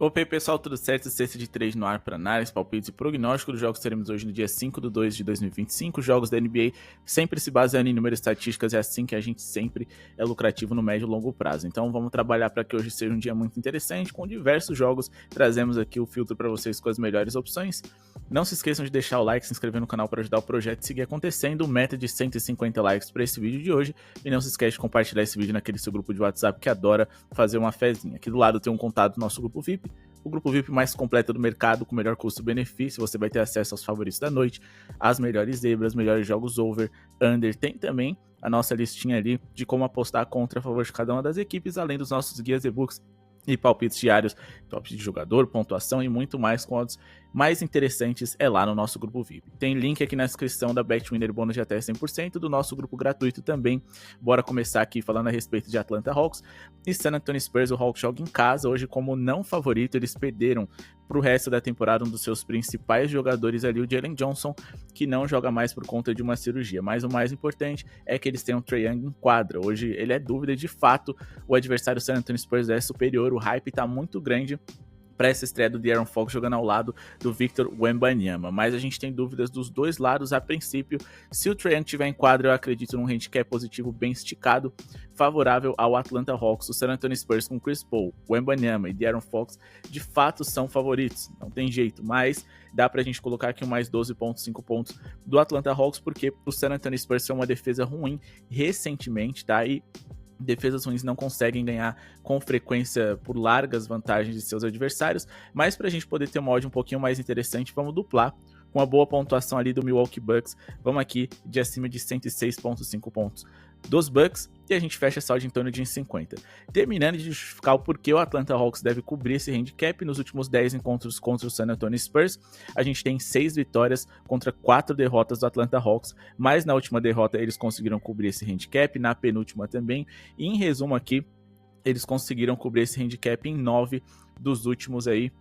Opa aí pessoal, tudo certo? Sexta de 3 no ar para análise, palpites e prognóstico dos jogos que teremos hoje no dia 5/2/2025. Jogos da NBA sempre se baseando em números e estatísticas, é assim que a gente sempre é lucrativo no médio e longo prazo. Então vamos trabalhar para que hoje seja um dia muito interessante, com diversos jogos. Trazemos aqui o filtro para vocês com as melhores opções. Não se esqueçam de deixar o like, se inscrever no canal para ajudar o projeto a seguir acontecendo. Meta de 150 likes para esse vídeo de hoje. E não se esquece de compartilhar esse vídeo naquele seu grupo de WhatsApp que adora fazer uma fezinha. Aqui do lado tem um contato do nosso grupo VIP. O grupo VIP mais completo do mercado, com o melhor custo-benefício. Você vai ter acesso aos favoritos da noite, as melhores zebras, melhores jogos over, under. Tem também a nossa listinha ali de como apostar contra a favor de cada uma das equipes, além dos nossos guias e-books e palpites diários, tops de jogador, pontuação e muito mais com odds mais interessantes é lá no nosso grupo VIP. Tem link aqui na descrição da BetWinner bônus de até 100% do nosso grupo gratuito também. Bora começar aqui falando a respeito de Atlanta Hawks e San Antonio Spurs. O Hawks joga em casa hoje como não favorito. Eles perderam para o resto da temporada um dos seus principais jogadores ali, o Jalen Johnson, que não joga mais por conta de uma cirurgia. Mas o mais importante é que eles têm um Trae Young em quadra. Hoje ele é dúvida, de fato, o adversário San Antonio Spurs é superior. O hype está muito grande para essa estreia do De'Aaron Fox jogando ao lado do Victor Wembanyama, mas a gente tem dúvidas dos dois lados a princípio. Se o Trae Young estiver em quadra, eu acredito num handicap positivo bem esticado, favorável ao Atlanta Hawks. O San Antonio Spurs com Chris Paul, Wembanyama e De'Aaron Fox de fato são favoritos, não tem jeito, mas dá pra gente colocar aqui um mais 12,5 pontos do Atlanta Hawks, porque o San Antonio Spurs é uma defesa ruim recentemente, tá? E defesas ruins não conseguem ganhar com frequência por largas vantagens de seus adversários, mas para a gente poder ter uma odd um pouquinho mais interessante, vamos duplar com a boa pontuação ali do Milwaukee Bucks. Vamos aqui de acima de 106,5 pontos dos Bucks e a gente fecha essa odd em torno de 50. Terminando de justificar o porquê o Atlanta Hawks deve cobrir esse handicap. Nos últimos 10 encontros contra o San Antonio Spurs, a gente tem 6 vitórias contra 4 derrotas do Atlanta Hawks, mas na última derrota eles conseguiram cobrir esse handicap, na penúltima também, e em resumo aqui, eles conseguiram cobrir esse handicap em 9 dos últimos aí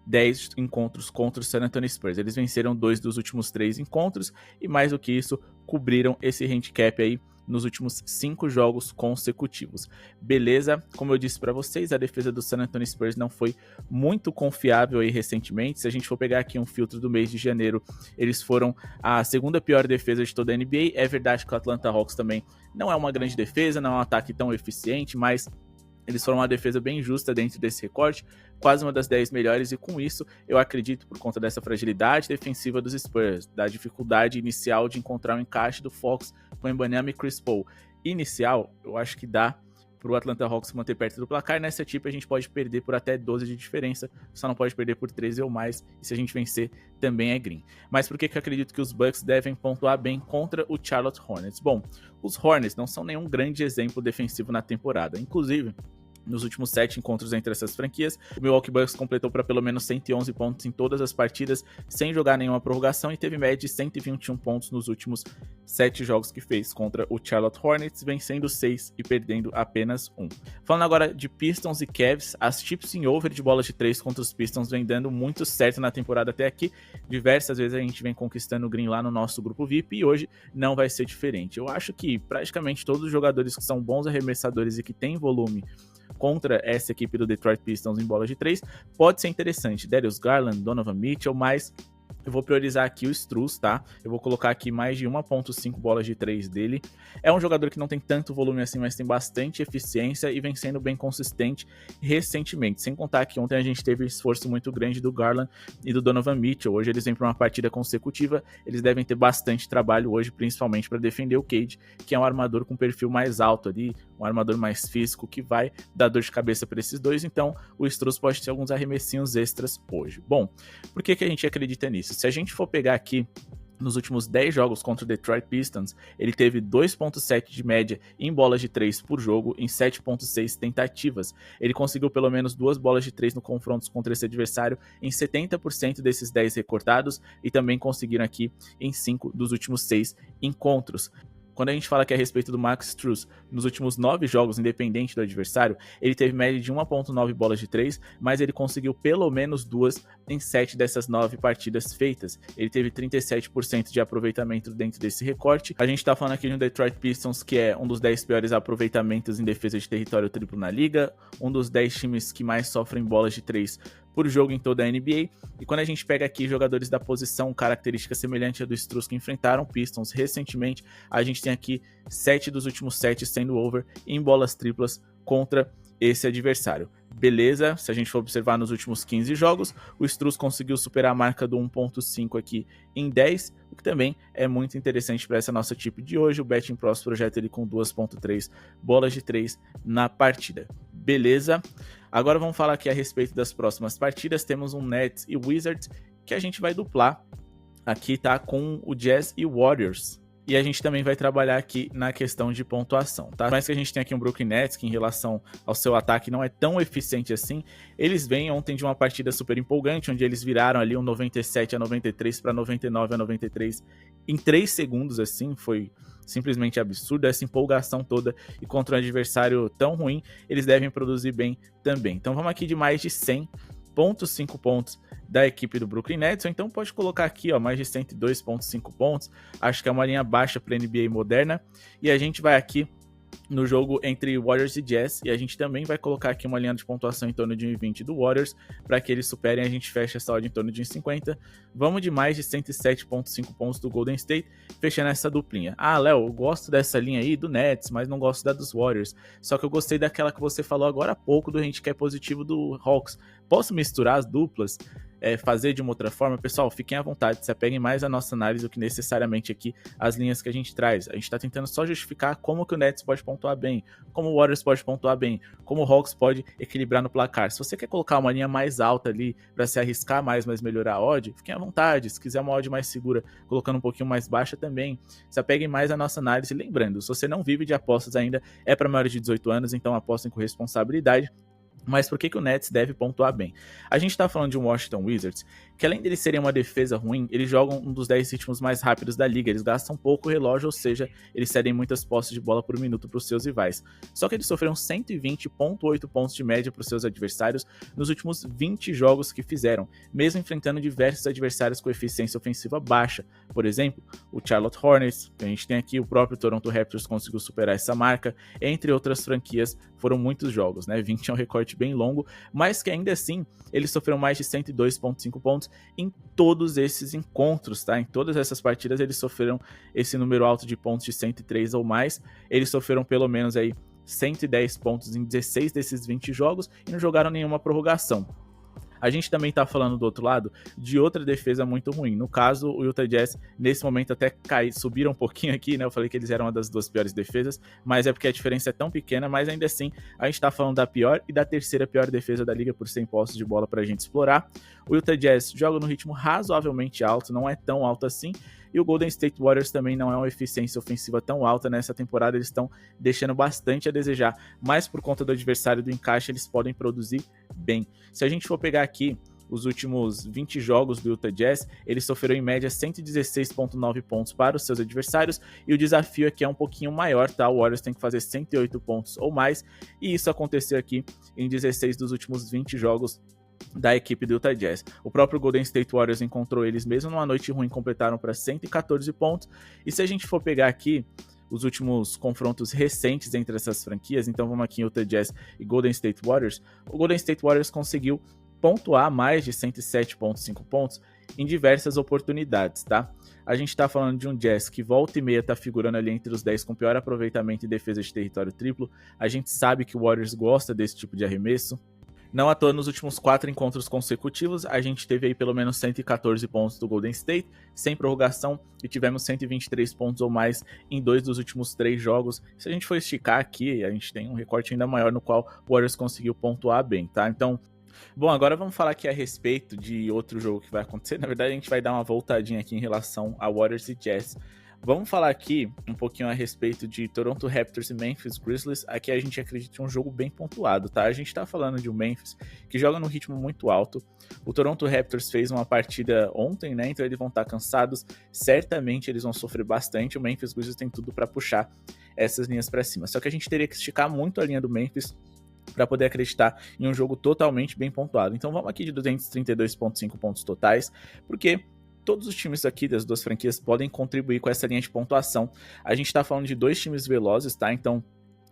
10 encontros contra o San Antonio Spurs. Eles venceram 2 dos últimos 3 encontros e mais do que isso, cobriram esse handicap aí nos últimos 5 jogos consecutivos. Beleza? Como eu disse para vocês, a defesa do San Antonio Spurs não foi muito confiável aí recentemente. Se a gente for pegar aqui um filtro do mês de janeiro, eles foram a segunda pior defesa de toda a NBA. É verdade que o Atlanta Hawks também não é uma grande defesa, não é um ataque tão eficiente, mas eles foram uma defesa bem justa dentro desse recorte, quase uma das 10 melhores, e com isso eu acredito, por conta dessa fragilidade defensiva dos Spurs, da dificuldade inicial de encontrar o encaixe do Fox com Wembanyama e Chris Paul inicial, eu acho que dá para o Atlanta Hawks se manter perto do placar. Nessa tipo a gente pode perder por até 12 de diferença, só não pode perder por 13 ou mais, e se a gente vencer também é green. Mas por que eu acredito que os Bucks devem pontuar bem contra o Charlotte Hornets? Bom, os Hornets não são nenhum grande exemplo defensivo na temporada, inclusive nos últimos 7 encontros entre essas franquias, o Milwaukee Bucks completou para pelo menos 111 pontos em todas as partidas, sem jogar nenhuma prorrogação, e teve média de 121 pontos nos últimos 7 jogos que fez contra o Charlotte Hornets, vencendo 6 e perdendo apenas 1. Falando agora de Pistons e Cavs, as chips em over de bola de 3 contra os Pistons vem dando muito certo na temporada até aqui. Diversas vezes a gente vem conquistando o green lá no nosso grupo VIP e hoje não vai ser diferente. Eu acho que praticamente todos os jogadores que são bons arremessadores e que têm volume contra essa equipe do Detroit Pistons em bola de 3, pode ser interessante. Darius Garland, Donovan Mitchell, mas eu vou priorizar aqui o Strus, tá? Eu vou colocar aqui mais de 1,5 bolas de 3 dele. É um jogador que não tem tanto volume assim, mas tem bastante eficiência e vem sendo bem consistente recentemente. Sem contar que ontem a gente teve um esforço muito grande do Garland e do Donovan Mitchell. Hoje eles vêm para uma partida consecutiva, eles devem ter bastante trabalho hoje, principalmente para defender o Cade, que é um armador com perfil mais alto ali, um armador mais físico, que vai dar dor de cabeça para esses dois. Então o Strus pode ter alguns arremessinhos extras hoje. Bom, por que a gente acredita nisso? Se a gente for pegar aqui nos últimos 10 jogos contra o Detroit Pistons, ele teve 2,7 de média em bolas de 3 por jogo, em 7,6 tentativas. Ele conseguiu pelo menos 2 bolas de 3 no confrontos contra esse adversário em 70% desses 10 recortados, e também conseguiram aqui em 5 dos últimos 6 encontros. Quando a gente fala aqui a respeito do Max Strus, nos últimos 9 jogos, independente do adversário, ele teve média de 1,9 bolas de 3, mas ele conseguiu pelo menos 2 em 7 dessas 9 partidas feitas. Ele teve 37% de aproveitamento dentro desse recorte. A gente tá falando aqui no Detroit Pistons, que é um dos 10 piores aproveitamentos em defesa de território triplo na liga, um dos 10 times que mais sofrem bolas de 3 por jogo em toda a NBA. E quando a gente pega aqui jogadores da posição, característica semelhante à do Strus que enfrentaram Pistons recentemente, a gente tem aqui 7 dos últimos 7 sendo over em bolas triplas contra esse adversário. Beleza, se a gente for observar nos últimos 15 jogos, o Strus conseguiu superar a marca do 1.5 aqui em 10, o que também é muito interessante para essa nossa tip de hoje. O Betting Pros projeta ele com 2.3 bolas de 3 na partida. Beleza? Agora vamos falar aqui a respeito das próximas partidas. Temos um Nets e Wizards que a gente vai duplar aqui, tá? Com o Jazz e Warriors. E a gente também vai trabalhar aqui na questão de pontuação, tá? Mas que a gente tem aqui um Brooklyn Nets que em relação ao seu ataque não é tão eficiente assim. Eles vêm ontem de uma partida super empolgante, onde eles viraram ali um 97-93 para 99-93 em 3 segundos, assim, foi simplesmente absurdo essa empolgação toda, e contra um adversário tão ruim, eles devem produzir bem também. Então vamos aqui de mais de 100.5 pontos da equipe do Brooklyn Nets, ou então pode colocar aqui, ó, mais de 102.5 pontos, acho que é uma linha baixa para NBA moderna, e a gente vai aqui no jogo entre Warriors e Jazz, e a gente também vai colocar aqui uma linha de pontuação em torno de 1,20 do Warriors, para que eles superem, a gente fecha essa odd em torno de 1,50, vamos de mais de 107.5 pontos do Golden State, fechando essa duplinha. Ah, Léo, eu gosto dessa linha aí do Nets, mas não gosto da dos Warriors, só que eu gostei daquela que você falou agora há pouco, do handicap positivo do Hawks. Posso misturar as duplas? Fazer de uma outra forma? Pessoal, fiquem à vontade, se apeguem mais à nossa análise do que necessariamente aqui as linhas que a gente traz. A gente está tentando só justificar como que o Nets pode pontuar bem, como o Warriors pode pontuar bem, como o Hawks pode equilibrar no placar. Se você quer colocar uma linha mais alta ali para se arriscar mais, mas melhorar a odd, fiquem à vontade. Se quiser uma odd mais segura, colocando um pouquinho mais baixa também, se apeguem mais à nossa análise. Lembrando, se você não vive de apostas ainda, é para maiores de 18 anos, então apostem com responsabilidade. Mas por que o Nets deve pontuar bem? A gente tá falando de um Washington Wizards, que além deles serem uma defesa ruim, eles jogam um dos 10 ritmos mais rápidos da liga, eles gastam pouco relógio, ou seja, eles cedem muitas posses de bola por minuto para os seus rivais. Só que eles sofreram 120.8 pontos de média para os seus adversários nos últimos 20 jogos que fizeram, mesmo enfrentando diversos adversários com eficiência ofensiva baixa. Por exemplo, o Charlotte Hornets, que a gente tem aqui, o próprio Toronto Raptors conseguiu superar essa marca, entre outras franquias, foram muitos jogos, né? 20 é um recorte bem longo, mas que ainda assim eles sofreram mais de 102.5 pontos em todos esses encontros, tá? Em todas essas partidas eles sofreram esse número alto de pontos de 103 ou mais, eles sofreram pelo menos aí 110 pontos em 16 desses 20 jogos e não jogaram nenhuma prorrogação. A gente também tá falando do outro lado de outra defesa muito ruim. No caso, o Utah Jazz, nesse momento até subiram um pouquinho aqui, né? Eu falei que eles eram uma das duas piores defesas, mas é porque a diferença é tão pequena, mas ainda assim, a gente tá falando da pior e da terceira pior defesa da liga por 100 posses de bola pra gente explorar. O Utah Jazz joga no ritmo razoavelmente alto, não é tão alto assim, e o Golden State Warriors também não é uma eficiência ofensiva tão alta nessa temporada, eles estão deixando bastante a desejar, mas por conta do adversário do encaixe, eles podem produzir bem. Se a gente for pegar aqui os últimos 20 jogos do Utah Jazz, eles sofreram em média 116.9 pontos para os seus adversários, e o desafio aqui é um pouquinho maior, tá? O Warriors tem que fazer 108 pontos ou mais, e isso aconteceu aqui em 16 dos últimos 20 jogos da equipe do Utah Jazz. O próprio Golden State Warriors encontrou eles mesmo numa noite ruim, completaram para 114 pontos, e se a gente for pegar aqui os últimos confrontos recentes entre essas franquias, então vamos aqui em Utah Jazz e Golden State Warriors, o Golden State Warriors conseguiu pontuar mais de 107.5 pontos em diversas oportunidades, tá? A gente tá falando de um Jazz que volta e meia tá figurando ali entre os 10 com pior aproveitamento em defesa de território triplo. A gente sabe que o Warriors gosta desse tipo de arremesso. Não à toa, nos últimos 4 encontros consecutivos, a gente teve aí pelo menos 114 pontos do Golden State, sem prorrogação, e tivemos 123 pontos ou mais em 2 dos últimos 3 jogos. Se a gente for esticar aqui, a gente tem um recorte ainda maior no qual o Warriors conseguiu pontuar bem, tá? Então, bom, agora vamos falar aqui a respeito de outro jogo que vai acontecer. Na verdade, a gente vai dar uma voltadinha aqui em relação a Warriors e Jazz. Vamos falar aqui um pouquinho a respeito de Toronto Raptors e Memphis Grizzlies. Aqui a gente acredita em um jogo bem pontuado, tá? A gente tá falando de um Memphis que joga num ritmo muito alto. O Toronto Raptors fez uma partida ontem, né? Então eles vão estar cansados. Certamente eles vão sofrer bastante. O Memphis Grizzlies tem tudo para puxar essas linhas para cima. Só que a gente teria que esticar muito a linha do Memphis para poder acreditar em um jogo totalmente bem pontuado. Então vamos aqui de 232.5 pontos totais, porque todos os times aqui das duas franquias podem contribuir com essa linha de pontuação. A gente tá falando de 2 times velozes, tá? Então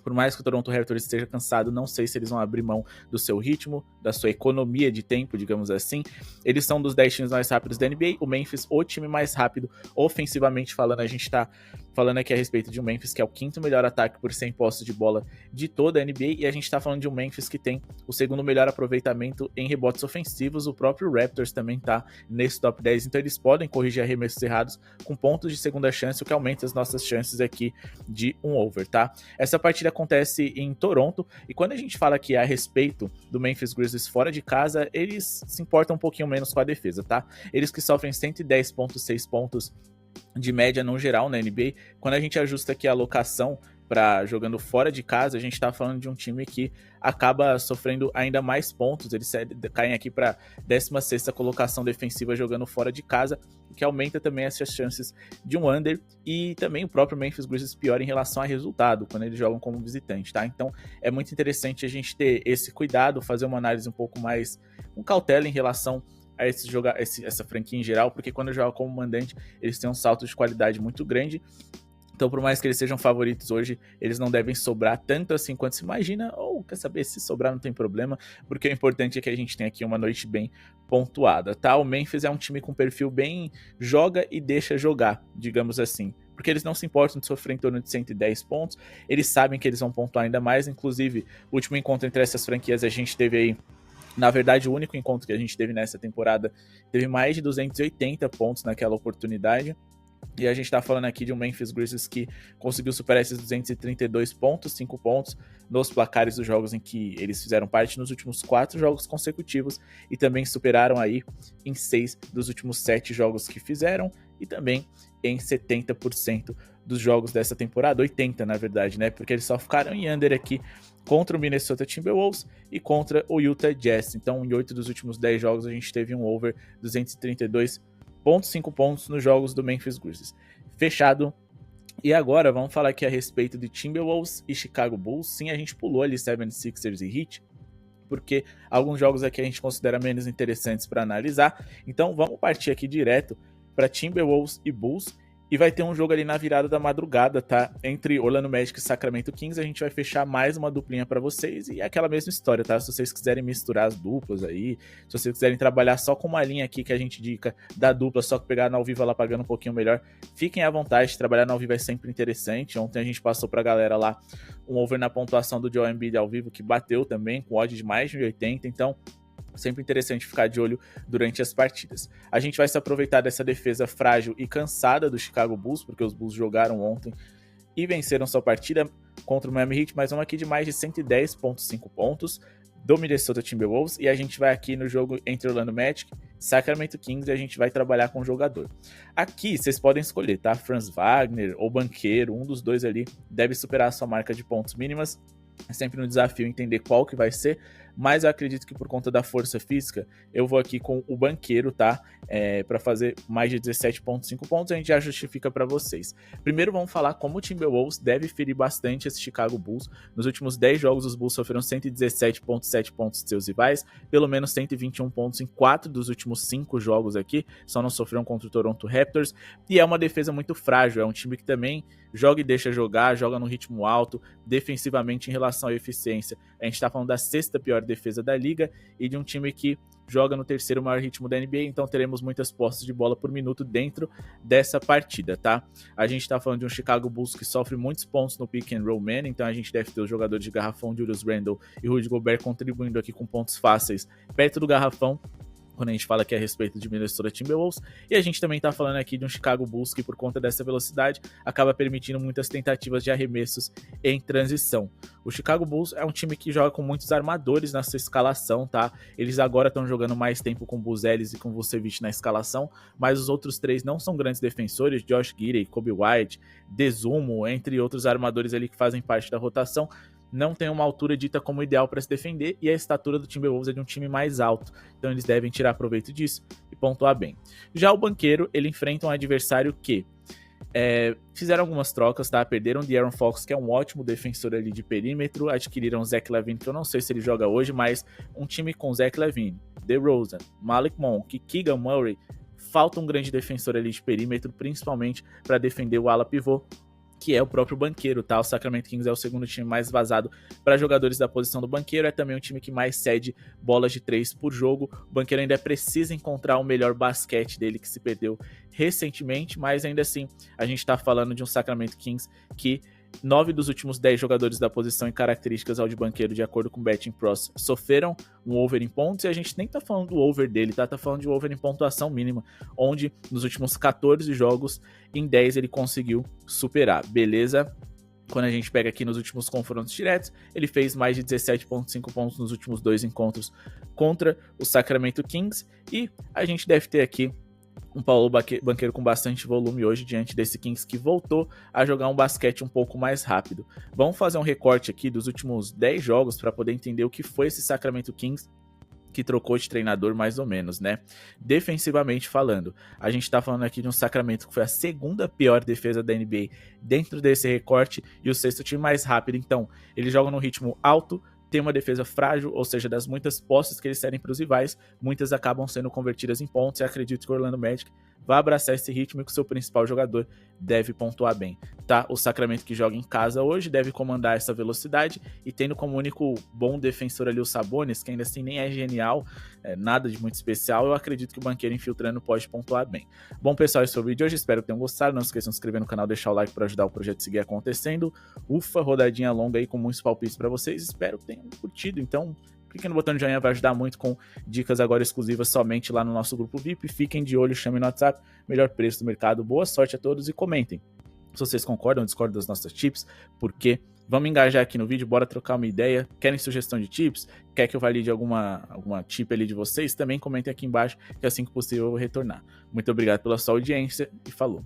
Por mais que o Toronto Raptors esteja cansado, não sei se eles vão abrir mão do seu ritmo, da sua economia de tempo, digamos assim. Eles são dos 10 times mais rápidos da NBA. O Memphis, o time mais rápido, ofensivamente falando. A gente tá falando aqui a respeito de um Memphis que é o 5º melhor ataque por 100 posses de bola de toda a NBA. E a gente tá falando de um Memphis que tem o 2º melhor aproveitamento em rebotes ofensivos. O próprio Raptors também tá nesse top 10. Então eles podem corrigir arremessos errados com pontos de segunda chance, o que aumenta as nossas chances aqui de um over, tá? Essa partida acontece em Toronto, e quando a gente fala aqui a respeito do Memphis Grizzlies fora de casa, eles se importam um pouquinho menos com a defesa, tá? Eles que sofrem 110,6 pontos de média no geral na NBA, quando a gente ajusta aqui a alocação para jogando fora de casa, a gente tá falando de um time que acaba sofrendo ainda mais pontos. Eles caem aqui para 16ª colocação defensiva jogando fora de casa, o que aumenta também essas chances de um under, e também o próprio Memphis Grizzlies pior em relação a resultado, quando eles jogam como visitante, tá? Então é muito interessante a gente ter esse cuidado, fazer uma análise um pouco mais com cautela em relação a essa franquia em geral, porque quando joga como mandante, eles têm um salto de qualidade muito grande. Então, por mais que eles sejam favoritos hoje, eles não devem sobrar tanto assim quanto se imagina, ou quer saber, se sobrar não tem problema, porque o importante é que a gente tenha aqui uma noite bem pontuada, tá? O Memphis é um time com perfil bem joga e deixa jogar, digamos assim, porque eles não se importam de sofrer em torno de 110 pontos, eles sabem que eles vão pontuar ainda mais. Inclusive, o último encontro entre essas franquias a gente teve aí, na verdade, o único encontro que a gente teve nessa temporada, teve mais de 280 pontos naquela oportunidade. E a gente tá falando aqui de um Memphis Grizzlies que conseguiu superar esses 232 pontos, 5 pontos nos placares dos jogos em que eles fizeram parte nos últimos 4 jogos consecutivos, e também superaram aí em 6 dos últimos 7 jogos que fizeram, e também em 70% dos jogos dessa temporada, 80 na verdade, né? Porque eles só ficaram em under aqui contra o Minnesota Timberwolves e contra o Utah Jazz. Então, em 8 dos últimos 10 jogos a gente teve um over 232,5 pontos nos jogos do Memphis Grizzlies. Fechado. E agora vamos falar aqui a respeito de Timberwolves e Chicago Bulls. Sim, a gente pulou ali 76ers e Heat, porque alguns jogos aqui a gente considera menos interessantes para analisar. Então vamos partir aqui direto para Timberwolves e Bulls. E vai ter um jogo ali na virada da madrugada, tá? Entre Orlando Magic e Sacramento Kings. A gente vai fechar mais uma duplinha pra vocês. E é aquela mesma história, tá? Se vocês quiserem misturar as duplas aí, se vocês quiserem trabalhar só com uma linha aqui que a gente indica da dupla, só que pegar na ao vivo ela pagando um pouquinho melhor, fiquem à vontade. Trabalhar na ao vivo é sempre interessante. Ontem a gente passou pra galera lá um over na pontuação do Joel Embiid ao vivo, que bateu também, com odd de mais de 80. Então, sempre interessante ficar de olho durante as partidas. A gente vai se aproveitar dessa defesa frágil e cansada do Chicago Bulls, porque os Bulls jogaram ontem e venceram sua partida contra o Miami Heat, mas vamos aqui de mais de 110,5 pontos do Minnesota Timberwolves, e a gente vai aqui no jogo entre Orlando Magic e Sacramento Kings, e a gente vai trabalhar com o jogador. Aqui vocês podem escolher, tá? Franz Wagner ou Banqueiro, um dos dois ali deve superar a sua marca de pontos mínimas. É sempre um desafio entender qual que vai ser, mas eu acredito que por conta da força física, eu vou aqui com o Banqueiro, tá? Para fazer mais de 17,5 pontos, a gente já justifica para vocês. Primeiro vamos falar como o Timberwolves deve ferir bastante esse Chicago Bulls. Nos últimos 10 jogos, os Bulls sofreram 117,7 pontos de seus rivais, pelo menos 121 pontos em 4 dos últimos 5 jogos aqui, só não sofreram contra o Toronto Raptors, e é uma defesa muito frágil, é um time que também joga e deixa jogar, joga no ritmo alto, defensivamente em relação à eficiência. A gente tá falando da 6ª pior defesa da liga e de um time que joga no 3º maior ritmo da NBA, então teremos muitas posses de bola por minuto dentro dessa partida, tá? A gente tá falando de um Chicago Bulls que sofre muitos pontos no pick and roll man, então a gente deve ter os jogadores de garrafão, Julius Randle e Rudy Gobert contribuindo aqui com pontos fáceis perto do garrafão, quando a gente fala aqui a respeito de Minnesota Timberwolves, e a gente também tá falando aqui de um Chicago Bulls que, por conta dessa velocidade, acaba permitindo muitas tentativas de arremessos em transição. O Chicago Bulls é um time que joga com muitos armadores na sua escalação, tá? Eles agora estão jogando mais tempo com Buzelis e com Vucevic na escalação, mas os outros 3 não são grandes defensores, Josh Giddey, Kobe White, Desumo, entre outros armadores ali que fazem parte da rotação, não tem uma altura dita como ideal para se defender, e a estatura do Timberwolves é de um time mais alto, então eles devem tirar proveito disso e pontuar bem. Já o Banqueiro, ele enfrenta um adversário que fizeram algumas trocas, tá? Perderam o De'Aaron Fox, que é um ótimo defensor ali de perímetro, adquiriram o Zach LaVine, que eu não sei se ele joga hoje, mas um time com Zach LaVine, DeRozan, Malik Monk, Keegan Murray, falta um grande defensor ali de perímetro, principalmente para defender o ala pivô. que é o próprio banqueiro, tá? O Sacramento Kings é o segundo time mais vazado para jogadores da posição do banqueiro, é também o time que mais cede bolas de 3 por jogo. O banqueiro ainda precisa encontrar o melhor basquete dele, que se perdeu recentemente, mas ainda assim, a gente tá falando de um Sacramento Kings que 9 dos últimos 10 jogadores da posição em características ao de banqueiro, de acordo com o Betting Pros, sofreram um over em pontos, e a gente nem tá falando do over dele, tá falando de over em pontuação mínima, onde nos últimos 14 jogos, em 10 ele conseguiu superar, beleza? Quando a gente pega aqui nos últimos confrontos diretos, ele fez mais de 17,5 pontos nos últimos 2 encontros contra o Sacramento Kings, e a gente deve ter aqui um Paulo Banqueiro com bastante volume hoje diante desse Kings que voltou a jogar um basquete um pouco mais rápido. Vamos fazer um recorte aqui dos últimos 10 jogos para poder entender o que foi esse Sacramento Kings que trocou de treinador mais ou menos, né? Defensivamente falando, a gente tá falando aqui de um Sacramento que foi a segunda pior defesa da NBA dentro desse recorte e o sexto time mais rápido. Então, eles jogam num ritmo alto, tem uma defesa frágil, ou seja, das muitas posses que eles cedem para os rivais, muitas acabam sendo convertidas em pontos, e acredito que o Orlando Magic vai abraçar esse ritmo e que o seu principal jogador deve pontuar bem, tá? O Sacramento que joga em casa hoje deve comandar essa velocidade, e tendo como único bom defensor ali o Sabonis, que ainda assim nem é genial, nada de muito especial, eu acredito que o banqueiro infiltrando pode pontuar bem. Bom, pessoal, esse foi o vídeo de hoje, espero que tenham gostado, não se esqueçam de se inscrever no canal, deixar o like para ajudar o projeto a seguir acontecendo. Ufa, rodadinha longa aí com muitos palpites para vocês, espero que tenham curtido, então cliquem no botão de joinha, vai ajudar muito, com dicas agora exclusivas somente lá no nosso grupo VIP. Fiquem de olho, chamem no WhatsApp, melhor preço do mercado. Boa sorte a todos e comentem se vocês concordam ou discordam das nossas tips, porque vamos engajar aqui no vídeo, bora trocar uma ideia. Querem sugestão de tips? Quer que eu valide alguma tip ali de vocês? Também comentem aqui embaixo, que assim que possível eu vou retornar. Muito obrigado pela sua audiência e falou!